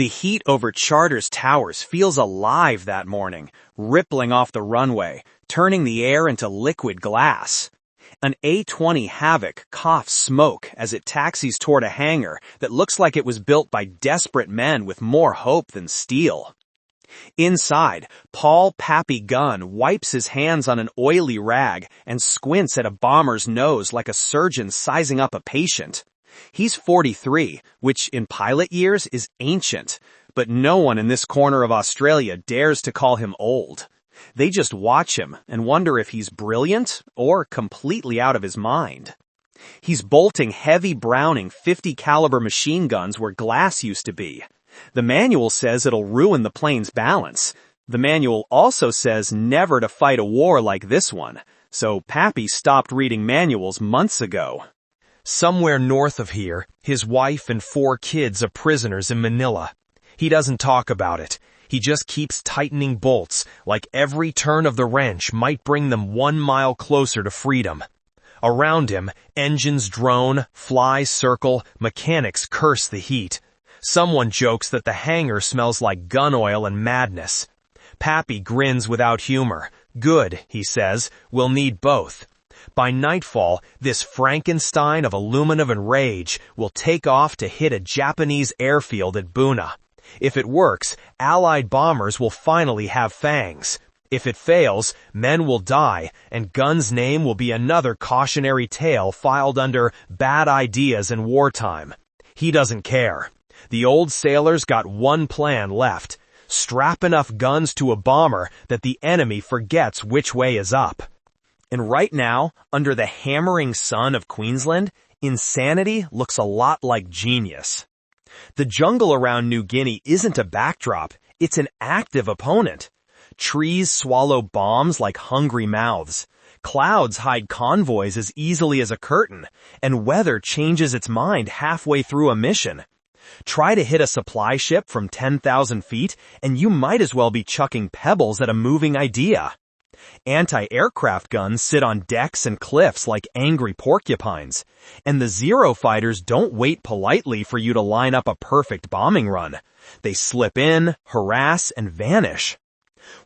The heat over Charter's towers feels alive that morning, rippling off the runway, turning the air into liquid glass. An A-20 Havoc coughs smoke as it taxis toward a hangar that looks like it was built by desperate men with more hope than steel. Inside, Paul Pappy Gunn wipes his hands on an oily rag and squints at a bomber's nose like a surgeon sizing up a patient. He's 43, which in pilot years is ancient, but no one in this corner of Australia dares to call him old. They just watch him and wonder if he's brilliant or completely out of his mind. He's bolting heavy Browning 50 caliber machine guns where glass used to be. The manual says it'll ruin the plane's balance. The manual also says never to fight a war like this one, so Pappy stopped reading manuals months ago. Somewhere north of here, his wife and 4 kids are prisoners in Manila. He doesn't talk about it. He just keeps tightening bolts, like every turn of the wrench might bring them 1 mile closer to freedom. Around him, engines drone, flies circle, mechanics curse the heat. Someone jokes that the hangar smells like gun oil and madness. Pappy grins without humor. Good, he says, we'll need both. By nightfall, this Frankenstein of aluminum and rage will take off to hit a Japanese airfield at Buna. If it works, Allied bombers will finally have fangs. If it fails, men will die, and Gunn's name will be another cautionary tale filed under bad ideas in wartime. He doesn't care. The old sailors got one plan left. Strap enough guns to a bomber that the enemy forgets which way is up. And right now, under the hammering sun of Queensland, insanity looks a lot like genius. The jungle around New Guinea isn't a backdrop, it's an active opponent. Trees swallow bombs like hungry mouths. Clouds hide convoys as easily as a curtain, and weather changes its mind halfway through a mission. Try to hit a supply ship from 10,000 feet, and you might as well be chucking pebbles at a moving idea. Anti-aircraft guns sit on decks and cliffs like angry porcupines, and the Zero fighters don't wait politely for you to line up a perfect bombing run. They slip in, harass, and vanish.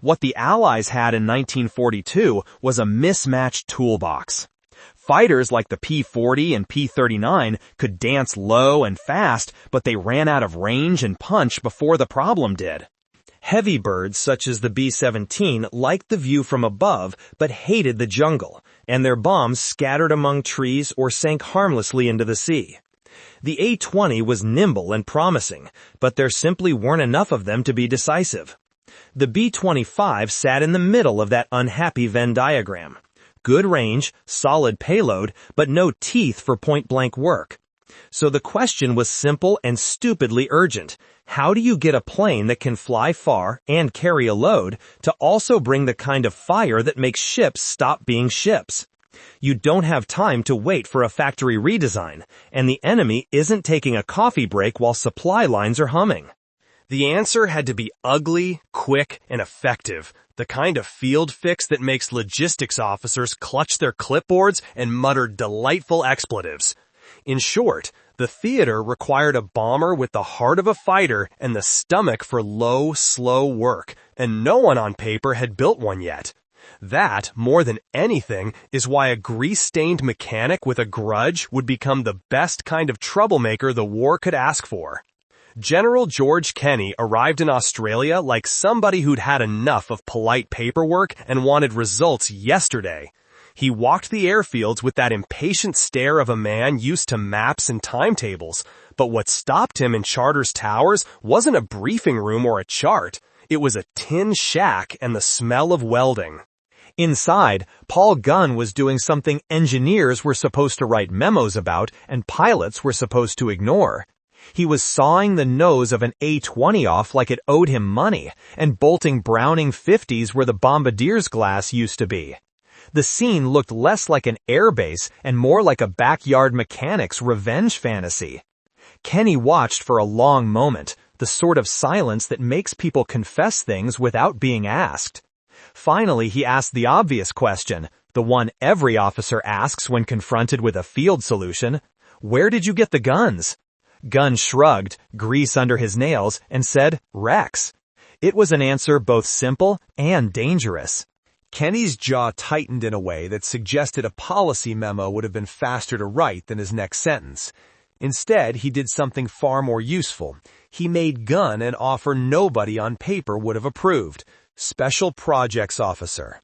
What the Allies had in 1942 was a mismatched toolbox. Fighters like the P-40 and P-39 could dance low and fast, but they ran out of range and punch before the problem did. Heavy birds such as the B-17 liked the view from above but hated the jungle, and their bombs scattered among trees or sank harmlessly into the sea. The A-20 was nimble and promising, but there simply weren't enough of them to be decisive. The B-25 sat in the middle of that unhappy Venn diagram. Good range, solid payload, but no teeth for point-blank work. So the question was simple and stupidly urgent. How do you get a plane that can fly far and carry a load to also bring the kind of fire that makes ships stop being ships? You don't have time to wait for a factory redesign, and the enemy isn't taking a coffee break while supply lines are humming. The answer had to be ugly, quick, and effective, the kind of field fix that makes logistics officers clutch their clipboards and mutter delightful expletives. In short, the theater required a bomber with the heart of a fighter and the stomach for low, slow work, and no one on paper had built one yet. That, more than anything, is why a grease-stained mechanic with a grudge would become the best kind of troublemaker the war could ask for. General George Kenny arrived in Australia like somebody who'd had enough of polite paperwork and wanted results yesterday. He walked the airfields with that impatient stare of a man used to maps and timetables, but what stopped him in Charter's towers wasn't a briefing room or a chart. It was a tin shack and the smell of welding. Inside, Paul Gunn was doing something engineers were supposed to write memos about and pilots were supposed to ignore. He was sawing the nose of an A-20 off like it owed him money and bolting Browning 50s where the bombardier's glass used to be. The scene looked less like an airbase and more like a backyard mechanic's revenge fantasy. Kenny watched for a long moment, the sort of silence that makes people confess things without being asked. Finally, he asked the obvious question, the one every officer asks when confronted with a field solution. Where did you get the guns? Gunn shrugged, grease under his nails, and said, Rex. It was an answer both simple and dangerous. Kenny's jaw tightened in a way that suggested a policy memo would have been faster to write than his next sentence. Instead, he did something far more useful. He made Gunn an offer nobody on paper would have approved: Special Projects Officer.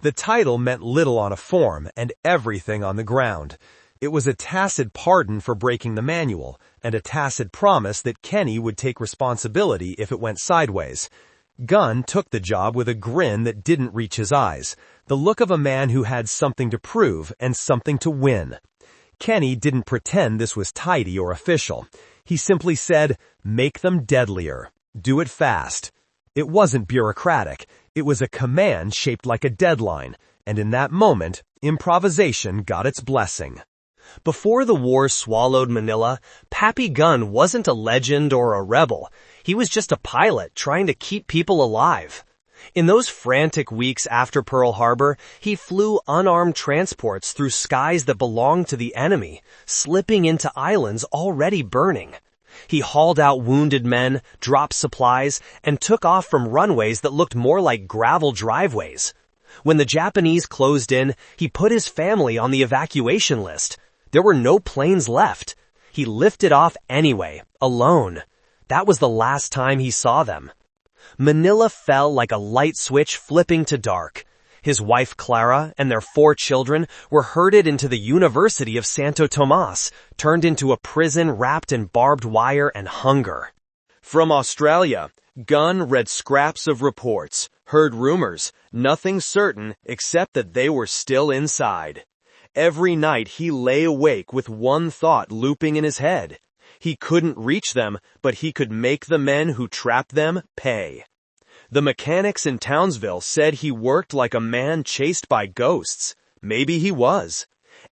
The title meant little on a form and everything on the ground. It was a tacit pardon for breaking the manual, and a tacit promise that Kenny would take responsibility if it went sideways. Gunn took the job with a grin that didn't reach his eyes, the look of a man who had something to prove and something to win. Kenny didn't pretend this was tidy or official. He simply said, make them deadlier. Do it fast. It wasn't bureaucratic. It was a command shaped like a deadline, and in that moment, improvisation got its blessing. Before the war swallowed Manila, Pappy Gunn wasn't a legend or a rebel. He was just a pilot trying to keep people alive. In those frantic weeks after Pearl Harbor, he flew unarmed transports through skies that belonged to the enemy, slipping into islands already burning. He hauled out wounded men, dropped supplies, and took off from runways that looked more like gravel driveways. When the Japanese closed in, he put his family on the evacuation list. There were no planes left. He lifted off anyway, alone. That was the last time he saw them. Manila fell like a light switch flipping to dark. His wife Clara and their 4 children were herded into the University of Santo Tomas, turned into a prison wrapped in barbed wire and hunger. From Australia, Gunn read scraps of reports, heard rumors, nothing certain except that they were still inside. Every night he lay awake with one thought looping in his head. He couldn't reach them, but he could make the men who trapped them pay. The mechanics in Townsville said he worked like a man chased by ghosts. Maybe he was.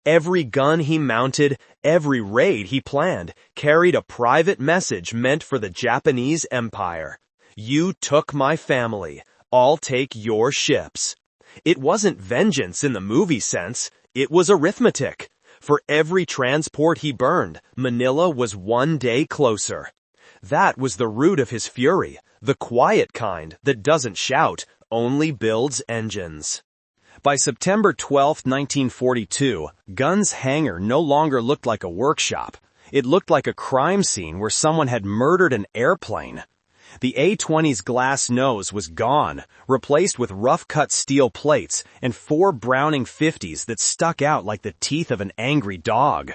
Every gun he mounted, every raid he planned, carried a private message meant for the Japanese Empire. You took my family. I'll take your ships. It wasn't vengeance in the movie sense. It was arithmetic. For every transport he burned, Manila was one day closer. That was the root of his fury, the quiet kind that doesn't shout, only builds engines. By September 12, 1942, Gunn's hangar no longer looked like a workshop. It looked like a crime scene where someone had murdered an airplane. The A-20's glass nose was gone, replaced with rough-cut steel plates and 4 Browning 50s that stuck out like the teeth of an angry dog.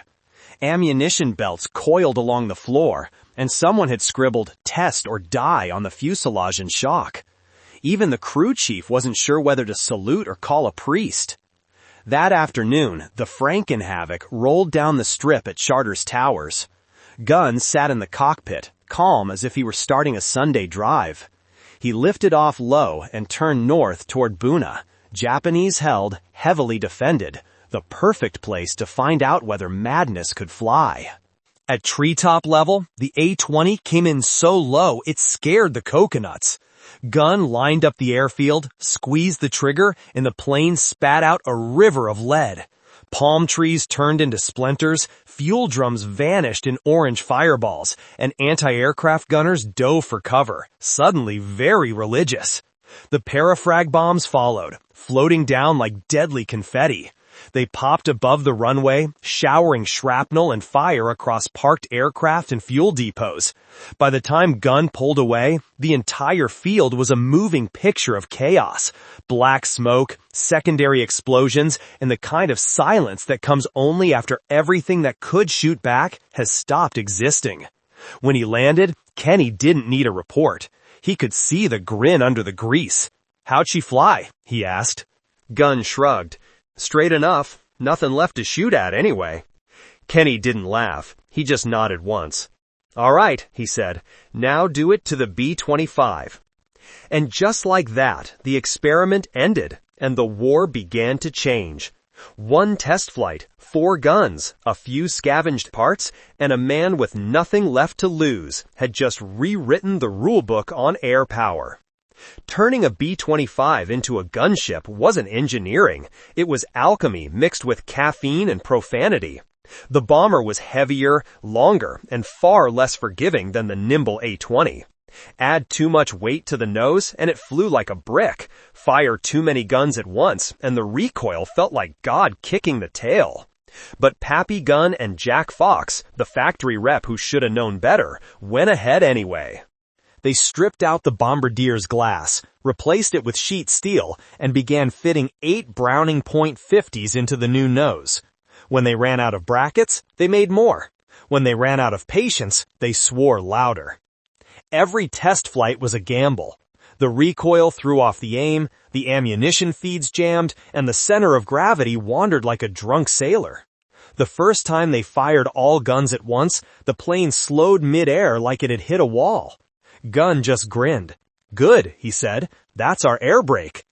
Ammunition belts coiled along the floor, and someone had scribbled "test or die" on the fuselage in shock. Even the crew chief wasn't sure whether to salute or call a priest. That afternoon, the Franken Havoc rolled down the strip at Charters Towers. Gunn sat in the cockpit, calm as if he were starting a Sunday drive. He lifted off low and turned north toward Buna, Japanese-held, heavily defended, the perfect place to find out whether madness could fly. At treetop level, the A-20 came in so low it scared the coconuts. Gunn lined up the airfield, squeezed the trigger, and the plane spat out a river of lead. Palm trees turned into splinters, fuel drums vanished in orange fireballs, and anti-aircraft gunners dove for cover, suddenly very religious. The parafrag bombs followed, floating down like deadly confetti. They popped above the runway, showering shrapnel and fire across parked aircraft and fuel depots. By the time Gunn pulled away, the entire field was a moving picture of chaos. Black smoke, secondary explosions, and the kind of silence that comes only after everything that could shoot back has stopped existing. When he landed, Kenny didn't need a report. He could see the grin under the grease. "How'd she fly?" he asked. Gunn shrugged. "Straight enough. Nothing left to shoot at anyway." Kenny didn't laugh. He just nodded once. "All right," he said. "Now do it to the B-25. And just like that, the experiment ended, and the war began to change. 1 test flight, 4 guns, a few scavenged parts, and a man with nothing left to lose had just rewritten the rulebook on air power. Turning a B-25 into a gunship wasn't engineering. It was alchemy mixed with caffeine and profanity. The bomber was heavier, longer, and far less forgiving than the nimble A-20. Add too much weight to the nose, and it flew like a brick. Fire too many guns at once, and the recoil felt like God kicking the tail. But Pappy Gunn and Jack Fox, the factory rep who should have known better, went ahead anyway. They stripped out the Bombardier's glass, replaced it with sheet steel, and began fitting 8 Browning .50s into the new nose. When they ran out of brackets, they made more. When they ran out of patience, they swore louder. Every test flight was a gamble. The recoil threw off the aim, the ammunition feeds jammed, and the center of gravity wandered like a drunk sailor. The first time they fired all guns at once, the plane slowed mid-air like it had hit a wall. Gunn just grinned. "Good," he said. "That's our air brake."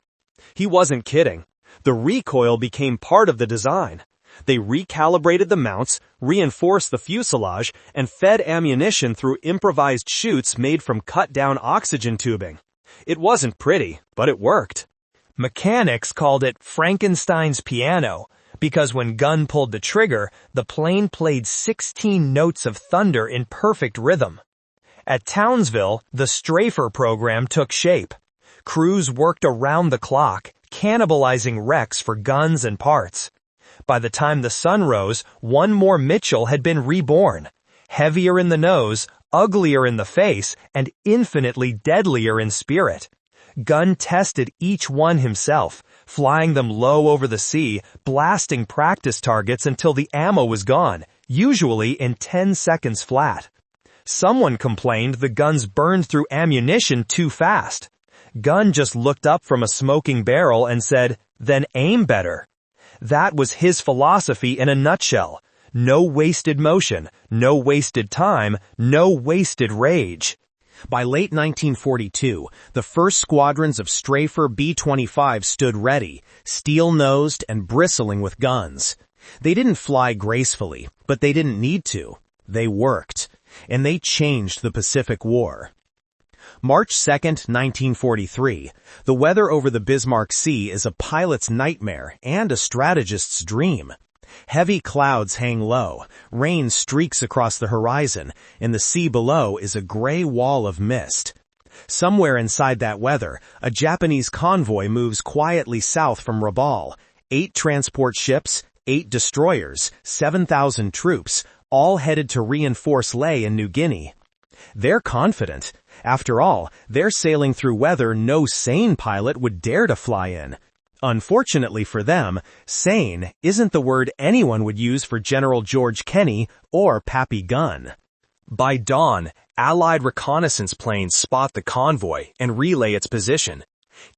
He wasn't kidding. The recoil became part of the design. They recalibrated the mounts, reinforced the fuselage, and fed ammunition through improvised chutes made from cut-down oxygen tubing. It wasn't pretty, but it worked. Mechanics called it Frankenstein's piano, because when Gunn pulled the trigger, the plane played 16 notes of thunder in perfect rhythm. At Townsville, the Strafer program took shape. Crews worked around the clock, cannibalizing wrecks for guns and parts. By the time the sun rose, one more Mitchell had been reborn. Heavier in the nose, uglier in the face, and infinitely deadlier in spirit. Gunn tested each one himself, flying them low over the sea, blasting practice targets until the ammo was gone, usually in 10 seconds flat. Someone complained the guns burned through ammunition too fast. Gunn just looked up from a smoking barrel and said, "Then aim better." That was his philosophy in a nutshell. No wasted motion, no wasted time, no wasted rage. By late 1942, the first squadrons of Strafer B-25s stood ready, steel-nosed and bristling with guns. They didn't fly gracefully, but they didn't need to. They worked, and they changed the Pacific War. March 2, 1943, the weather over the Bismarck Sea is a pilot's nightmare and a strategist's dream. Heavy clouds hang low, rain streaks across the horizon, and the sea below is a gray wall of mist. Somewhere inside that weather, a Japanese convoy moves quietly south from Rabaul. 8 transport ships, 8 destroyers, 7,000 troops, all headed to reinforce Lae in New Guinea. They're confident. After all, they're sailing through weather no sane pilot would dare to fly in. Unfortunately for them, sane isn't the word anyone would use for General George Kenney or Pappy Gunn. By dawn, Allied reconnaissance planes spot the convoy and relay its position.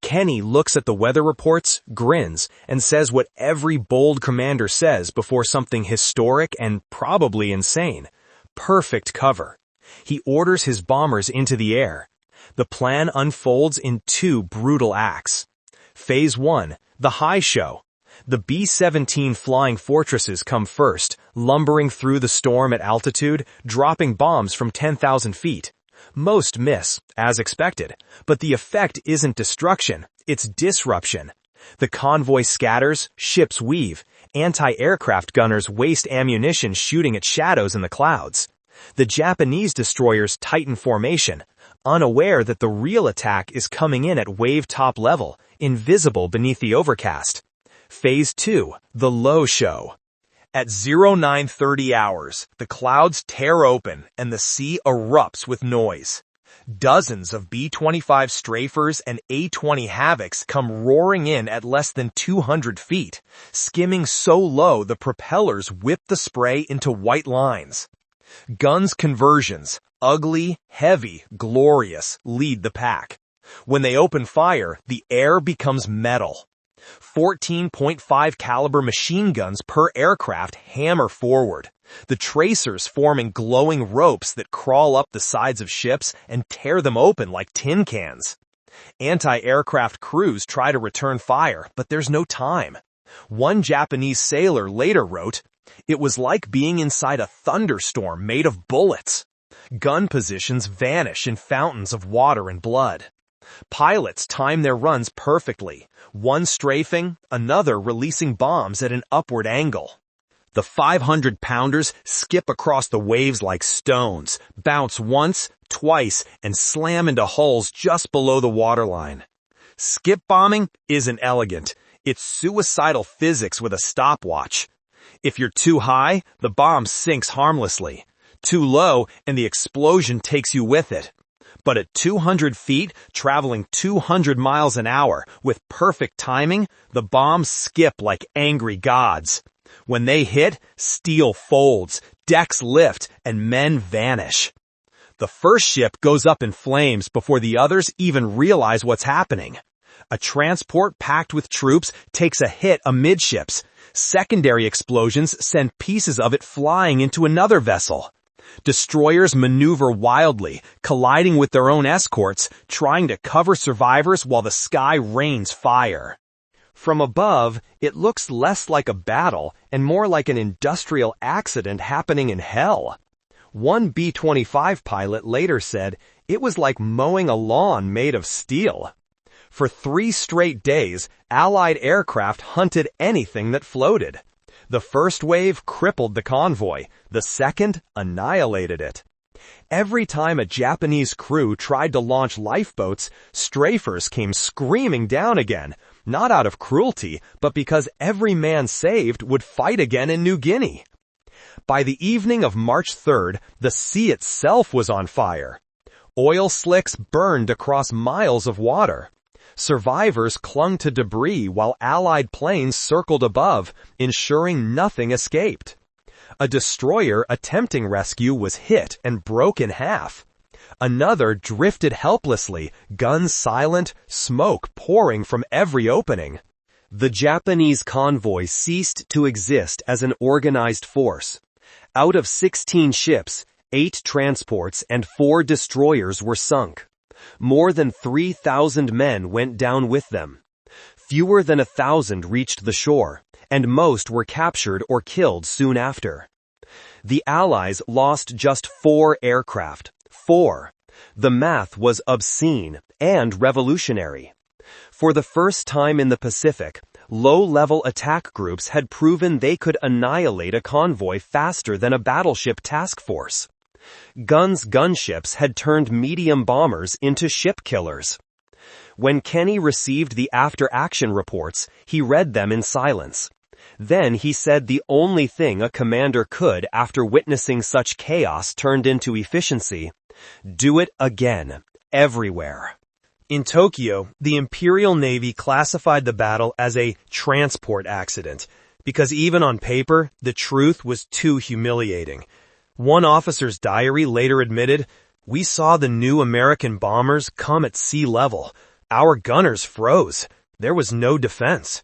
Kenney looks at the weather reports, grins, and says what every bold commander says before something historic and probably insane. Perfect cover. He orders his bombers into the air. The plan unfolds in 2 brutal acts. Phase 1, the high show. The B-17 flying fortresses come first, lumbering through the storm at altitude, dropping bombs from 10,000 feet. Most miss, as expected, but the effect isn't destruction, it's disruption. The convoy scatters, ships weave, anti-aircraft gunners waste ammunition shooting at shadows in the clouds. The Japanese destroyers tighten formation, unaware that the real attack is coming in at wave-top level, invisible beneath the overcast. Phase 2, the low show. At 0930 hours, the clouds tear open and the sea erupts with noise. Dozens of B-25 Strafers and A-20 Havocs come roaring in at less than 200 feet, skimming so low the propellers whip the spray into white lines. Guns' conversions, ugly, heavy, glorious, lead the pack. When they open fire, the air becomes metal. 14.5 caliber machine guns per aircraft hammer forward, the tracers forming glowing ropes that crawl up the sides of ships and tear them open like tin cans. Anti-aircraft crews try to return fire, but there's no time. One Japanese sailor later wrote, "It was like being inside a thunderstorm made of bullets." Gun positions vanish in fountains of water and blood. Pilots time their runs perfectly, one strafing, another releasing bombs at an upward angle. The 500-pounders skip across the waves like stones, bounce once, twice, and slam into hulls just below the waterline. Skip bombing isn't elegant. It's suicidal physics with a stopwatch. If you're too high, the bomb sinks harmlessly. Too low, and the explosion takes you with it. But at 200 feet, traveling 200 miles an hour, with perfect timing, the bombs skip like angry gods. When they hit, steel folds, decks lift, and men vanish. The first ship goes up in flames before the others even realize what's happening. A transport packed with troops takes a hit amidships. Secondary explosions send pieces of it flying into another vessel. Destroyers maneuver wildly, colliding with their own escorts, trying to cover survivors while the sky rains fire. From above, it looks less like a battle and more like an industrial accident happening in hell. One B-25 pilot later said, "It was like mowing a lawn made of steel." For 3 straight days, Allied aircraft hunted anything that floated. The first wave crippled the convoy, the second annihilated it. Every time a Japanese crew tried to launch lifeboats, strafers came screaming down again, not out of cruelty, but because every man saved would fight again in New Guinea. By the evening of March 3rd, the sea itself was on fire. Oil slicks burned across miles of water. Survivors clung to debris while Allied planes circled above, ensuring nothing escaped. A destroyer attempting rescue was hit and broke in half. Another drifted helplessly, guns silent, smoke pouring from every opening. The Japanese convoy ceased to exist as an organized force. Out of 16 ships, 8 transports and 4 destroyers were sunk. More than 3,000 men went down with them. Fewer than 1,000 reached the shore, and most were captured or killed soon after. The Allies lost just 4 aircraft. 4. The math was obscene and revolutionary. For the first time in the Pacific, low-level attack groups had proven they could annihilate a convoy faster than a battleship task force. Gunships had turned medium bombers into ship killers. When Kenny received the after-action reports, he read them in silence. Then he said the only thing a commander could after witnessing such chaos turned into efficiency: do it again, everywhere. In Tokyo, the Imperial Navy classified the battle as a transport accident, because even on paper, the truth was too humiliating. One officer's diary later admitted, "We saw the new American bombers come at sea level. Our gunners froze. There was no defense."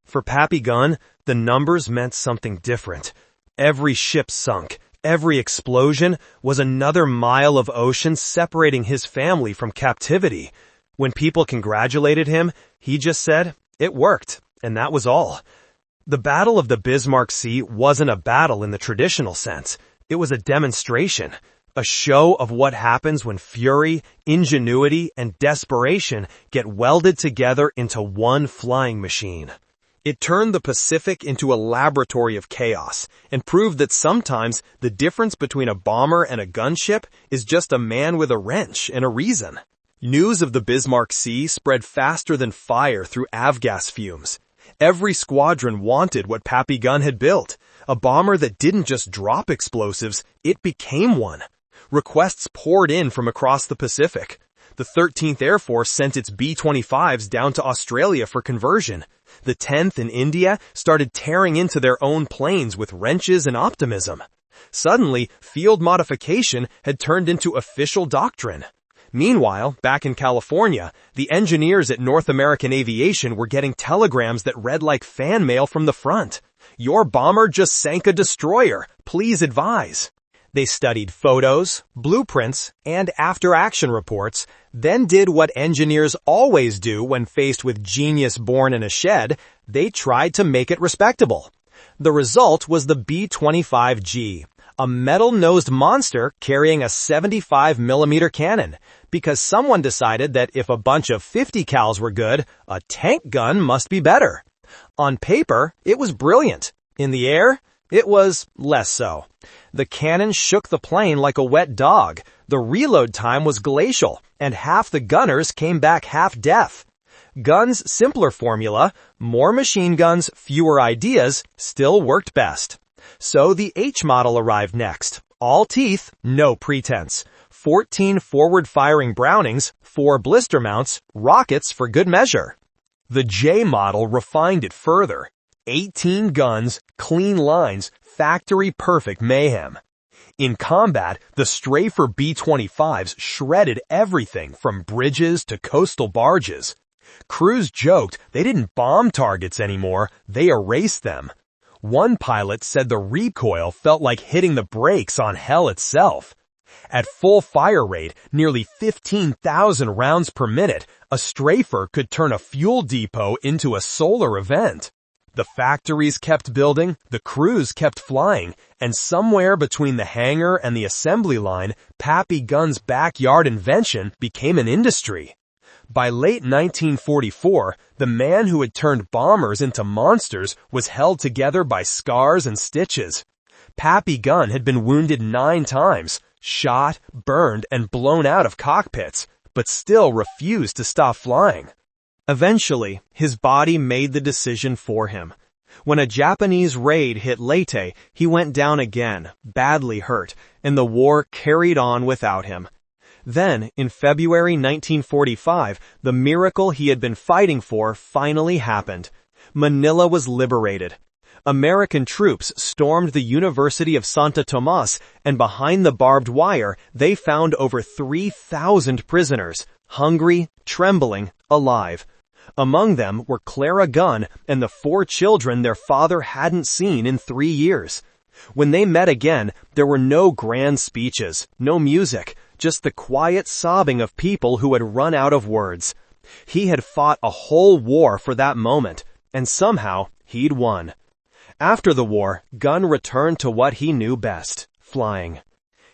For Pappy Gunn, the numbers meant something different. Every ship sunk. Every explosion was another mile of ocean separating his family from captivity. When people congratulated him, he just said, "It worked," and that was all. The Battle of the Bismarck Sea wasn't a battle in the traditional sense. It was a demonstration, a show of what happens when fury, ingenuity, and desperation get welded together into one flying machine. It turned the Pacific into a laboratory of chaos and proved that sometimes the difference between a bomber and a gunship is just a man with a wrench and a reason. News of the Bismarck Sea spread faster than fire through avgas fumes. Every squadron wanted what Pappy Gunn had built, a bomber that didn't just drop explosives, it became one. Requests poured in from across the Pacific. The 13th Air Force sent its B-25s down to Australia for conversion. The 10th in India started tearing into their own planes with wrenches and optimism. Suddenly, field modification had turned into official doctrine. Meanwhile, back in California, the engineers at North American Aviation were getting telegrams that read like fan mail from the front. "Your bomber just sank a destroyer. Please advise." They studied photos, blueprints, and after-action reports, then did what engineers always do when faced with genius born in a shed: they tried to make it respectable. The result was the B-25G, a metal-nosed monster carrying a 75mm cannon, because someone decided that if a bunch of 50 cals were good, a tank gun must be better. On paper, it was brilliant. In the air, It was less so. The cannon shook the plane like a wet dog, the reload time was glacial, and half the gunners came back half-deaf. Gunn's simpler formula, more machine guns, fewer ideas, still worked best. So the H model arrived next. All teeth, no pretense. 14 forward-firing Brownings, 4 blister mounts, rockets for good measure. The J model refined it further. 18 guns, clean lines, factory-perfect mayhem. In combat, the Strafer B-25s shredded everything from bridges to coastal barges. Crews joked they didn't bomb targets anymore, they erased them. One pilot said the recoil felt like hitting the brakes on hell itself. At full fire rate, nearly 15,000 rounds per minute, a Strafer could turn a fuel depot into a solar event. The factories kept building, the crews kept flying, and somewhere between the hangar and the assembly line, Pappy Gunn's backyard invention became an industry. By late 1944, the man who had turned bombers into monsters was held together by scars and stitches. Pappy Gunn had been wounded 9 times, shot, burned, and blown out of cockpits, but still refused to stop flying. Eventually, his body made the decision for him. When a Japanese raid hit Leyte, he went down again, badly hurt, and the war carried on without him. Then, in February 1945, the miracle he had been fighting for finally happened. Manila was liberated. American troops stormed the University of Santo Tomas, and behind the barbed wire, they found over 3,000 prisoners, hungry, trembling, alive. Among them were Clara Gunn and the 4 children their father hadn't seen in 3 years. When they met again, there were no grand speeches, no music, just the quiet sobbing of people who had run out of words. He had fought a whole war for that moment, and somehow he'd won. After the war, Gunn returned to what he knew best, flying.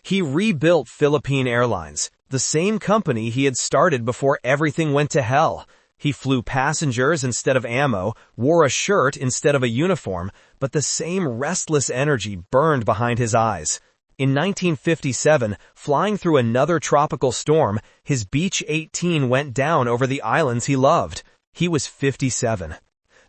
He rebuilt Philippine Airlines, the same company he had started before everything went to hell. He flew passengers instead of ammo, wore a shirt instead of a uniform, but the same restless energy burned behind his eyes. In 1957, flying through another tropical storm, his Beech 18 went down over the islands he loved. He was 57.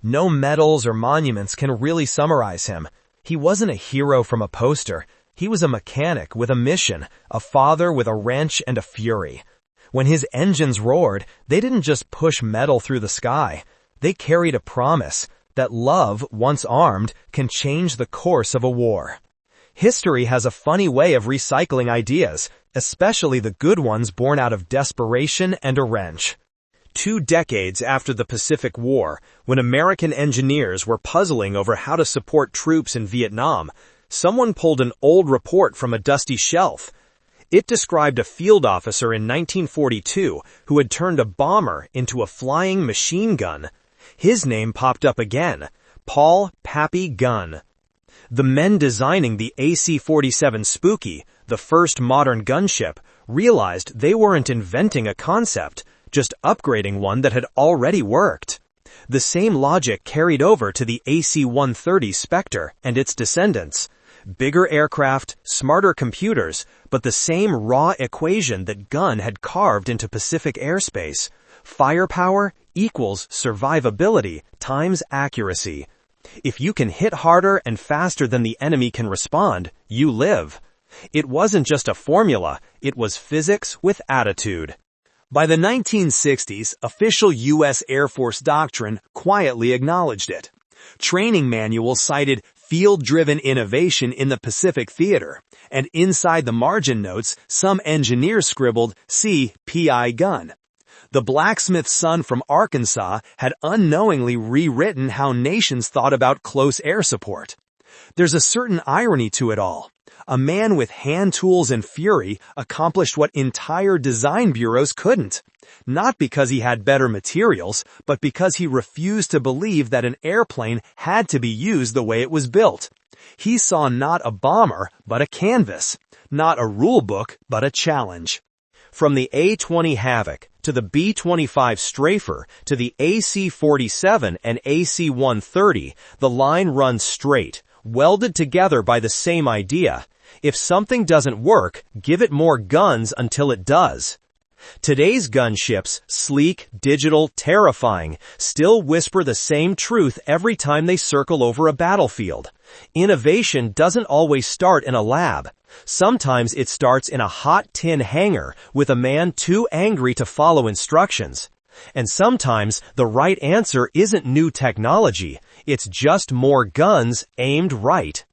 No medals or monuments can really summarize him. He wasn't a hero from a poster. He was a mechanic with a mission, a father with a wrench and a fury. When his engines roared, they didn't just push metal through the sky. They carried a promise that love, once armed, can change the course of a war. History has a funny way of recycling ideas, especially the good ones born out of desperation and a wrench. 2 decades after the Pacific War, when American engineers were puzzling over how to support troops in Vietnam, someone pulled an old report from a dusty shelf. It described a field officer in 1942 who had turned a bomber into a flying machine gun. His name popped up again, Paul Pappy Gunn. The men designing the AC-47 Spooky, the first modern gunship, realized they weren't inventing a concept, just upgrading one that had already worked. The same logic carried over to the AC-130 Spectre and its descendants. Bigger aircraft, smarter computers, but the same raw equation that Gunn had carved into Pacific airspace. Firepower equals survivability times accuracy. If you can hit harder and faster than the enemy can respond, you live. It wasn't just a formula, it was physics with attitude. By the 1960s, official U.S. Air Force doctrine quietly acknowledged it. Training manuals cited field-driven innovation in the Pacific Theater, and inside the margin notes, some engineers scribbled, "See P.I. Gunn." The blacksmith's son from Arkansas had unknowingly rewritten how nations thought about close air support. There's a certain irony to it all. A man with hand tools and fury accomplished what entire design bureaus couldn't. Not because he had better materials, but because he refused to believe that an airplane had to be used the way it was built. He saw not a bomber, but a canvas. Not a rule book, but a challenge. From the A-20 Havoc, to the B-25 Strafer, to the AC-47 and AC-130, the line runs straight. welded together by the same idea. If something doesn't work, give it more guns until it does. Today's gunships, sleek, digital, terrifying, still whisper the same truth every time they circle over a battlefield. Innovation doesn't always start in a lab. Sometimes it starts in a hot tin hangar with a man too angry to follow instructions. And sometimes the right answer isn't new technology, it's just more guns aimed right.